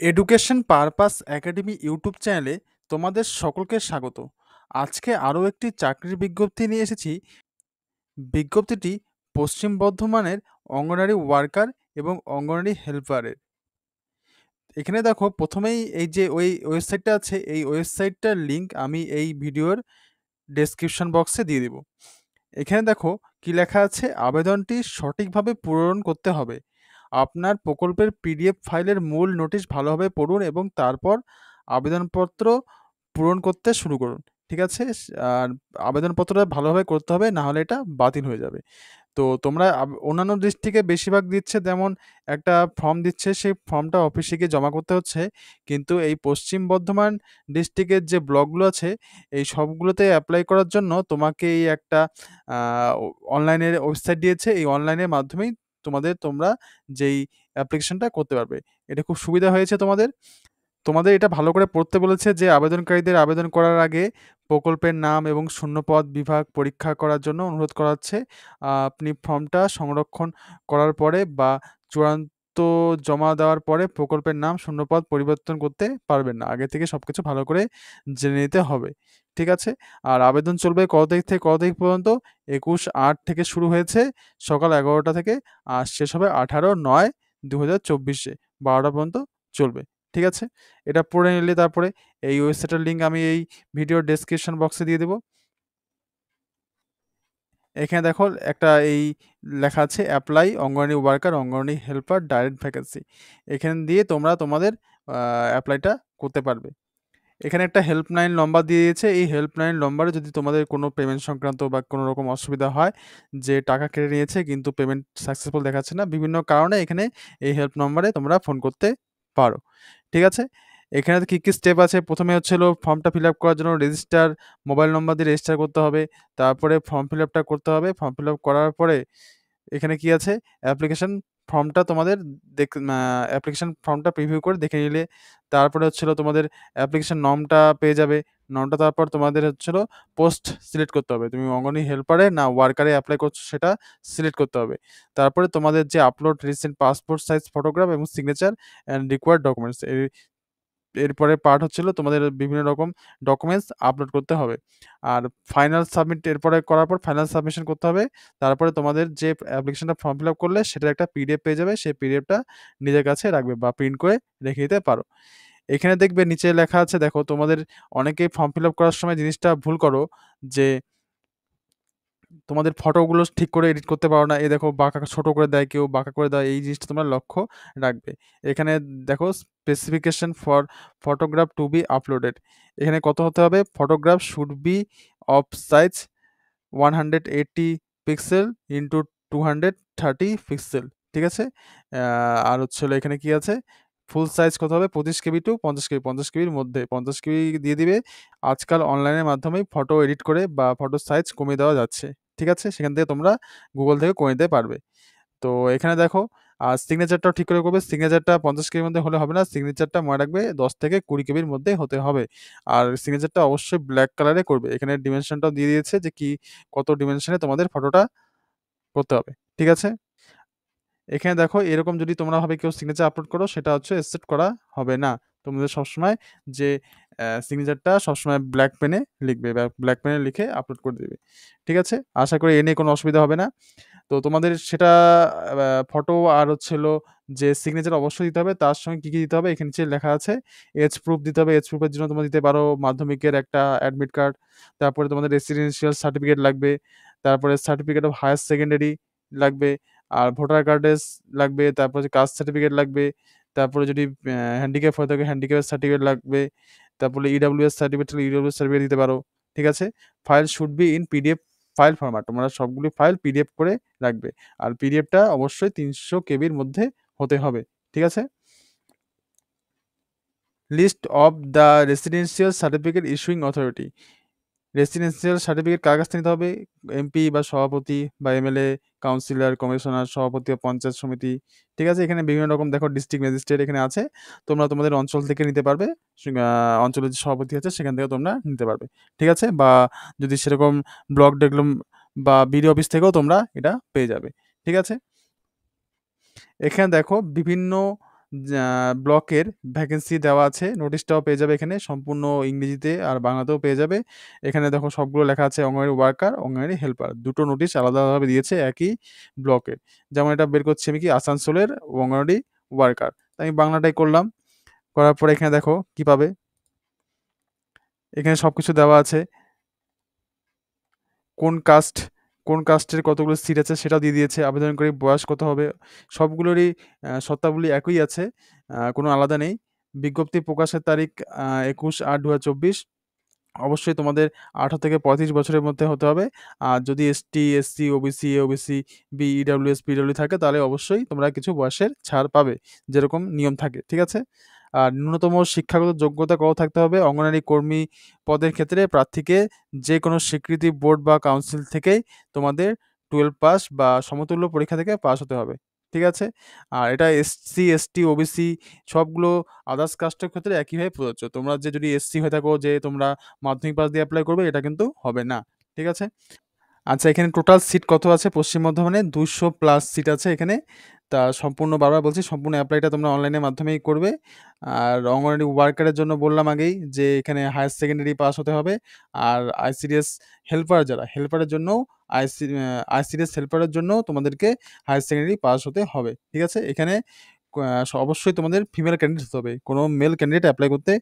Education purpose academy YouTube চ্যানেলে তোমাদের সকলকে স্বাগত। আজকে আরও একটি চাকরির বিজ্ঞপ্তি নিয়ে এসেছি। বিজ্ঞপ্তিটি পশ্চিম বর্ধমানের অঙ্গনারী ওয়ার্কার এবং অঙ্গনারী হেল্পারের। এখানে দেখো প্রথমেই এই যে ওয়েবসাইটটা আছে, এই ওয়েবসাইটটার লিঙ্ক আমি এই ভিডিওর ডেসক্রিপশন বক্সে দিয়ে দিব। এখানে দেখো কি লেখা আছে, আবেদনটি সঠিকভাবে পূরণ করতে হবে। আপনার প্রকল্পের পিডিএফ ফাইলের মূল নোটিশ ভালোভাবে পড়ুন এবং তারপর আবেদনপত্র পূরণ করতে শুরু করুন। ঠিক আছে? আর আবেদনপত্রটা ভালোভাবে করতে হবে, না হলে এটা বাতিল হয়ে যাবে। তো তোমরা অন্যান্য ডিস্ট্রিক্টে বেশিরভাগ দিচ্ছে, যেমন একটা ফর্ম দিচ্ছে, সেই ফর্মটা অফিসে গিয়ে জমা করতে হচ্ছে। কিন্তু এই পশ্চিম বর্ধমান ডিস্ট্রিক্টের যে ব্লকগুলো আছে, এই সবগুলোতে অ্যাপ্লাই করার জন্য তোমাকে এই একটা অনলাইনের ওয়েবসাইট দিয়েছে। এই অনলাইনের মাধ্যমেই তোমরা যেই অ্যাপ্লিকেশনটা করতে পারবে। এটা খুব সুবিধা হয়েছে তোমাদের। তোমাদের এটা ভালো করে পড়তে বলেছে যে আবেদনকারীদের আবেদন করার আগে প্রকল্পের নাম এবং শূন্যপদ বিভাগ পরীক্ষা করার জন্য অনুরোধ করা হচ্ছে। আপনি ফর্মটা সংরক্ষণ করার পরে বা চূড়ান্ত জমা দেওয়ার পরে প্রকল্পের নাম শূন্যপদ পরিবর্তন করতে পারবেন না। আগে থেকে সবকিছু ভালো করে জেনে নিতে হবে। ঠিক আছে? আর আবেদন চলবে কত তারিখ থেকে কত তারিখ পর্যন্ত? ২১/৮ থেকে শুরু হয়েছে সকাল ১১টা থেকে, আর শেষ হবে 18/৯/২০২৪ ১২টা পর্যন্ত চলবে। ঠিক আছে? এটা পড়ে নিলে তারপরে এই ওয়েবসাইটের লিঙ্ক আমি এই ভিডিওর ডেসক্রিপশন বক্সে দিয়ে দেবো। এখানে দেখো একটা এই লেখা আছে apply anganwadi worker, anganwadi helper, direct vacancy. এখানে দিয়ে তোমরা তোমাদের অ্যাপ্লাইটা করতে পারবে। এখানে একটা হেল্পলাইন নম্বর দিয়ে দিয়েছে। এই হেল্পলাইন নম্বরে যদি তোমাদের কোনো পেমেন্ট সংক্রান্ত বা কোনো রকম অসুবিধা হয়, যে টাকা কেটে নিয়েছে কিন্তু পেমেন্ট সাকসেসফুল দেখাচ্ছে না, বিভিন্ন কারণে এখানে এই হেল্প নম্বরে তোমরা ফোন করতে পারো। ঠিক আছে? এখানে কি স্টেপ আছে? প্রথমে হচ্ছে হলো ফর্মটা ফিল আপ করার জন্য রেজিস্টার মোবাইল নম্বর দিয়ে রেজিস্টার করতে হবে। তারপরে ফর্ম ফিল আপটা করতে হবে। ফর্ম ফিল আপ করার পরে এখানে কি আছে, অ্যাপ্লিকেশন ফর্মটা তোমাদের অ্যাপ্লিকেশন ফর্মটা প্রিভিউ করে দেখে নিলে, তারপরে হচ্ছিল তোমাদের অ্যাপ্লিকেশন নর্মটা পেয়ে যাবে। নর্মটা তারপর তোমাদের হচ্ছিল পোস্ট সিলেক্ট করতে হবে। তুমি অঙ্গনি হেল্পারে না ওয়ার্কারে অ্যাপ্লাই করছো সেটা সিলেক্ট করতে হবে। তারপরে তোমাদের যে upload recent passport size photograph এবং সিগনেচার অ্যান্ড রিকোয়ার্ড ডকুমেন্টস, এরপরে পার্ট হচ্ছিল তোমাদের বিভিন্ন রকম ডকুমেন্টস আপলোড করতে হবে। আর ফাইনাল সাবমিট এরপরে করার পর ফাইনাল সাবমিশন করতে হবে। তারপরে তোমাদের যে অ্যাপ্লিকেশনটা ফর্ম ফিল আপ করলে সেটার একটা পিডিএফ পেয়ে যাবে। সেই পিডিএফটা নিজের কাছে রাখবে বা প্রিন্ট করে রেখে দিতে পারো। এখানে দেখবে নিচে লেখা আছে, দেখো তোমাদের অনেকেই ফর্ম ফিল আপ করার সময় জিনিসটা ভুল করো, যে তোমাদের ফটোগুলো ঠিক করে এডিট করতে পারো না। এই দেখো বাঁকা ছোট করে দেয়, কেউ বাঁকা করে দেয়। এই জিনিসটা তোমরা লক্ষ্য রাখবে। এখানে দেখো specification for photograph to be uploaded. এখানে কত হতে হবে? Photograph should be of size 180 pixel into 230 pixel. ঠিক আছে? আর হচ্ছে হলো এখানে কি আছে, ফুল সাইজ কত হবে? 25 কেবি টু 50 কেবি, 50 কেবির মধ্যে 50 কেবি দিয়ে দিবে। আজকাল অনলাইনের মাধ্যমেই ফটো এডিট করে বা ফটোর সাইজ কমিয়ে দেওয়া যাচ্ছে। ঠিক আছে? সেখান থেকে তোমরা গুগল থেকে করে নিতে পারবে। তো এখানে দেখো, আর সিগনেচারটাও ঠিক করে করবে। সিগনেচারটা 50 কেবির মধ্যে হলে হবে না। সিগনেচারটা মনে রাখবে 10 থেকে 20 কেবির মধ্যে হতে হবে। আর সিগনেচারটা অবশ্যই ব্ল্যাক কালারে করবে। এখানে ডিমেনশনটাও দিয়ে দিয়েছে যে কি কত ডিমেনশনে তোমাদের ফটোটা করতে হবে। ঠিক আছে? এখানে দেখো এরকম যদি তোমরা ভাবে কেউ সিগনেচার আপলোড করো, সেটা হচ্ছে অ্যাকসেপ্ট করা হবে না। তোমাদের সবসময় যে সিগনেচারটা সবসময় ব্ল্যাক পেনে লিখবে বা ব্ল্যাক পেনে লিখে আপলোড করে দেবে। ঠিক আছে? আশা করি এ নিয়ে কোনো অসুবিধা হবে না। তো তোমাদের সেটা ফটো আর হচ্ছে হলো যে সিগনেচার অবশ্যই দিতে হবে। তার সঙ্গে কি দিতে হবে? এখানে নিচে লেখা আছে এজ প্রুফ দিতে হবে। এজ প্রুফের জন্য তোমরা দিতে পারো মাধ্যমিকের একটা অ্যাডমিট কার্ড, তারপরে তোমাদের রেসিডেন্সিয়াল সার্টিফিকেট লাগবে, তারপরে সার্টিফিকেট অফ হায়ার সেকেন্ডারি লাগবে, আর ভোটার কার্ডের লাগবে, তারপর হচ্ছে কাস্ট সার্টিফিকেট লাগবে, তারপরে যদি হ্যান্ডিক্যাপ হয়ে থাকে হ্যান্ডিক্যাপের সার্টিফিকেট লাগবে, তারপরে ইডব্লিউএস সার্টিফিকেট থাকলে ইডব্লিউএস সার্টিফিকেট দিতে পারো। ঠিক আছে? File should be in PDF file format. তোমরা সবগুলি ফাইল পিডিএফ করে রাখবে। আর পিডিএফটা অবশ্যই ৩০০ কেবির মধ্যে হতে হবে। ঠিক আছে? List of the residential certificate issuing authority. Residential certificate কার কাছ থেকে নিতে হবে? এমপি বা সভাপতি বা এমএলএ, কাউন্সিলর, কমিশনার, সভাপতি বা পঞ্চায়েত সমিতি। ঠিক আছে? এখানে বিভিন্ন রকম দেখো ডিস্ট্রিক্ট ম্যাজিস্ট্রেট এখানে আছে। তোমরা তোমাদের অঞ্চল থেকে নিতে পারবে। অঞ্চলের যে সভাপতি আছে সেখান থেকে তোমরা নিতে পারবে। ঠিক আছে? বা যদি সেরকম ব্লক ডেভেলপ বা বিডিও অফিস থেকেও তোমরা এটা পেয়ে যাবে। ঠিক আছে? এখানে দেখো বিভিন্ন ব্লকের ভ্যাকেন্সি দেওয়া আছে। নোটিশটাও পেয়ে যাবে এখানে সম্পূর্ণ ইংরেজিতে আর বাংলাতেও পেয়ে যাবে। এখানে দেখো সবগুলো লেখা আছে অঙ্গনওয়াড়ি ওয়ার্কার, অঙ্গনওয়াড়ি হেল্পার। ২ টো নোটিশ আলাদাভাবে দিয়েছে একই ব্লকের। যেমন এটা বের করছি আমি কি আসানসোলের অঙ্গনওয়াড়ি ওয়ার্কার। তো আমি বাংলাটাই করলাম। করার পরে এখানে দেখো কি পাবে? এখানে সবকিছু দেওয়া আছে। কোন কাস্ট, কোন কাস্টের কতগুলো সিট আছে সেটাও দিয়ে দিয়েছে। আবেদনকারীর বয়স কত হবে? সবগুলোরই শর্তাবলী একই আছে। কোনো আলাদা নেই। বিজ্ঞপ্তি প্রকাশের তারিখ ২১/৮/২০২৪। অবশ্যই তোমাদের ১৮ থেকে ৩৫ বছরের মধ্যে হতে হবে। আর যদি ST, SC, OBC, OBC, B, EWS, PW থাকে তাহলে অবশ্যই তোমরা কিছু বয়সের ছাড় পাবে। যেরকম নিয়ম থাকে। ঠিক আছে? আর ন্যূনতম শিক্ষাগত যোগ্যতা কত থাকতে হবে? অঙ্গনওয়াড়ি কর্মী পদের ক্ষেত্রে প্রার্থীকে যেকোনো স্বীকৃতি বোর্ড বা কাউন্সিল থেকেই তোমাদের 12 পাস বা সমতুল্য পরীক্ষা থেকে পাস হতে হবে। ঠিক আছে? আর এটা এসসি, এসটি, ওবিসি সবগুলো আদার্স কাস্টের ক্ষেত্রে একইভাবে প্রযোজ্য। তোমরা যে যদি এসসি হয়ে থাকো যে তোমরা মাধ্যমিক পাস দিয়ে এপ্লাই করবে এটা কিন্তু হবে না। ঠিক আছে? আচ্ছা এখানে টোটাল সিট কত আছে পশ্চিম বর্ধমানে? ২০০ প্লাস সিট আছে এখানে। তা সম্পূর্ণ বারবার বলছি সম্পূর্ণ এপ্লাইটা তোমরা অনলাইনের মাধ্যমেই করবে। আর অঙ্গনওয়াড়ি ওয়ার্কারের জন্য বললাম আগেই যে এখানে হায়ার সেকেন্ডারি পাস হতে হবে। আর আইসিডিএস হেল্পার যারা, হেল্পারের জন্যও আইসিডিএস হেল্পারের জন্যও তোমাদেরকে হায়ার সেকেন্ডারি পাস হতে হবে। ঠিক আছে? এখানে অবশ্যই তোমাদের ফিমেল ক্যান্ডিডেট হতে হবে। কোনো মেল ক্যান্ডিডেট এপ্লাই করতে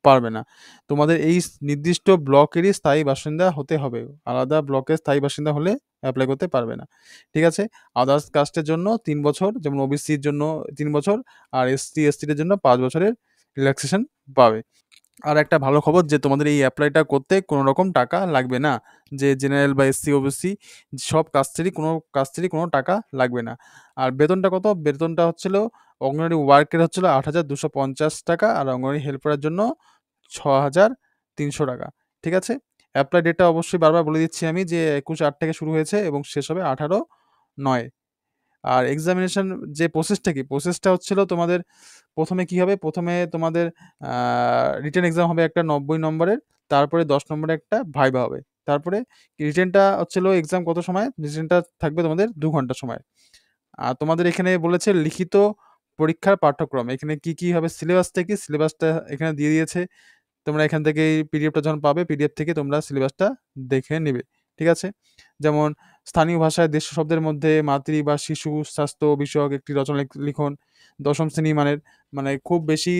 পারবে না। তোমাদের এই নির্দিষ্ট ব্লকেরই স্থায়ী বাসিন্দা হতে হবে। আলাদা ব্লকের স্থায়ী বাসিন্দা হলে এপ্লাই করতে পারবে না। ঠিক আছে? আদার্স কাস্টের জন্য ৩ বছর যেমন ওবিসির জন্য ৩ বছর আর এসসি, এসটিদের জন্য ৫ বছরের রিল্যাক্সেশন পাবে। আর একটা ভালো খবর যে তোমাদের এই এপ্লাইটা করতে কোনো রকম টাকা লাগবে না। যে জেনারেল বা এসসি, ওবিসি সব কাস্টেরই কোনো টাকা লাগবে না। আর বেতনটা কত? বেতনটা হচ্ছিল অঙ্গনওয়াড়ি ওয়ার্কের হচ্ছিল ৮,২৫০ টাকা আর অঙ্গনওয়াড়ি হেল্পারের জন্য ৬,৩০০ টাকা। ঠিক আছে? এপ্লাই ডেটটা অবশ্যই বারবার বলে দিচ্ছি আমি যে ২১/৮ থেকে শুরু হয়েছে এবং শেষ হবে ১৮/৯। আর এক্সামিনেশন যে প্রসেসটা কি? প্রসেসটা হচ্ছিল তোমাদের ১ম এ কি হবে? ১ম এ তোমাদের আ রিটেন এক্সাম হবে একটা ৯০ নম্বরের। তারপরে ১০ নম্বরের একটা ভাইভা হবে। তারপরে রিটেনটা হচ্ছিল এক্সাম কত সময়? রিটেনটা থাকবে তোমাদের ২ ঘন্টা সময়। আর তোমাদের এখানে বলেছে লিখিত পরীক্ষার পাঠ্যক্রম। এখানে কি হবে সিলেবাসটা কি? সিলেবাসটা এখানে দিয়ে দিয়েছে। তোমরা এখান থেকে এই পিডিএফটা যখন পাবে, পিডিএফ থেকে তোমরা সিলেবাসটা দেখে নিবে। ঠিক আছে? যেমন স্থানীয় ভাষায় দেশীয় শব্দের মধ্যে মাতৃ বা শিশু স্বাস্থ্য বিষয়ক একটি রচনা লিখন। ১ম শ্রেণী মানের মানে খুব বেশি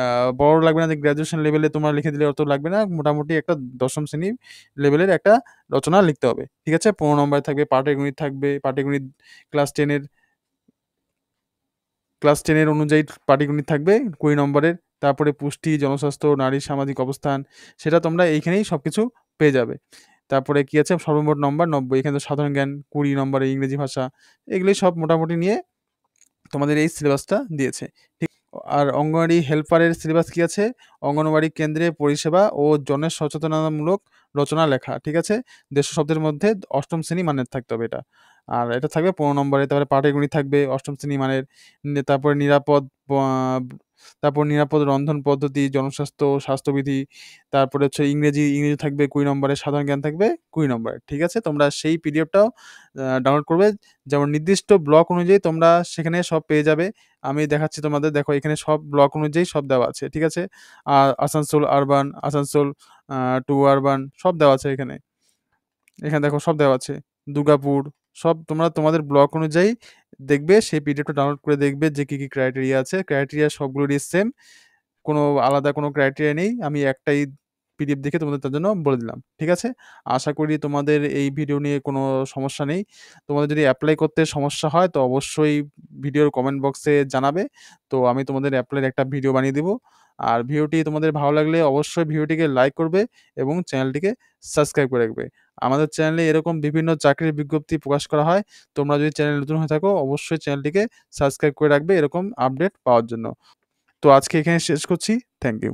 আ বড় লাগবে না যে গ্র্যাজুয়েশন লেভেলে তোমরা লিখে দিলে অত লাগবে না। মোটামুটি একটা ১ম শ্রেণী লেভেলের একটা রচনা লিখতে হবে। ঠিক আছে? ১৫ নম্বরে থাকবে পাটিগণিত থাকবে। পাটিগণিত ক্লাস 10 এর ক্লাস 10 এর অনুযায়ী পাটিগণিত থাকবে ২০ নম্বরের। তারপরে পুষ্টি, জনস্বাস্থ্য, নারীর সামাজিক অবস্থান সেটা তোমরা এইখানেই সবকিছু পেয়ে যাবে। তারপরে কি আছে সর্বমোট নম্বর ৯০ এখানে তো সাধারণ জ্ঞান ২০ নম্বরে ইংরেজি ভাষা এগুলোই সব মোটামুটি নিয়ে তোমাদের এই সিলেবাসটা দিয়েছে। ঠিক আর অঙ্গনওয়াড়ি হেল্পারের সিলেবাস কি আছে? অঙ্গনওয়াড়ি কেন্দ্রে পরিষেবা ও জনের সচেতনতামূলক রচনা লেখা। ঠিক আছে? ১৫০ শব্দের মধ্যে ৮ম শ্রেণী মানের থাকতে হবে এটা। আর এটা থাকবে ১৫ নম্বরে। তারপরে পাটিগণিত থাকবে ৮ম শ্রেণী মানের। তারপরে নিরাপদ রন্ধন পদ্ধতি, জনস্বাস্থ্য, স্বাস্থ্যবিধি। তারপরে হচ্ছে ইংরেজি থাকবে ২০ নম্বরের, সাধারণ জ্ঞান থাকবে ২০ নম্বরের। ঠিক আছে? তোমরা সেই পিডিএফটাও ডাউনলোড করবে। যেমন নির্দিষ্ট ব্লক অনুযায়ী তোমরা সেখানে সব পেয়ে যাবে। আমি দেখাচ্ছি তোমাদের দেখো এখানে সব ব্লক অনুযায়ী সব দেওয়া আছে। ঠিক আছে? আসানসোল আরবান, আসানসোল 2 আরবান সব দেওয়া আছে এখানে। এখানে দেখো সব দেওয়া আছে। দুর্গাপুর সব তোমরা তোমাদের ব্লক অনুযায়ী দেখবে সেই পিডিএফটা ডাউনলোড করে দেখবে যে কি ক্রাইটেরিয়া আছে। ক্রাইটেরিয়া সবগুলোরই সেম। কোনো আলাদা কোনো ক্রাইটেরিয়া নেই। আমি একটাই পিডিএফ দেখে তোমাদের তার জন্য বলে দিলাম। ঠিক আছে? আশা করি তোমাদের এই ভিডিও নিয়ে কোনো সমস্যা নেই। তোমাদের যদি এপ্লাই করতে সমস্যা হয় তো অবশ্যই ভিডিওর কমেন্ট বক্সে জানাবে। তো আমি তোমাদের এপ্লাইয়ের একটা ভিডিও বানিয়ে দিব। আর ভিডিওটি তোমাদের ভালো লাগলে অবশ্যই ভিডিওটিকে লাইক করবে এবং চ্যানেলটিকে সাবস্ক্রাইব করে রাখবে। আমাদের চ্যানেলে এরকম বিভিন্ন চাকরির বিজ্ঞপ্তি প্রকাশ করা হয়। তোমরা যদি চ্যানেলে নতুন হয়ে থাকো অবশ্যই চ্যানেলটিকে সাবস্ক্রাইব করে রাখবে এরকম আপডেট পাওয়ার জন্য। তো আজকে এখানে শেষ করছি। Thank you.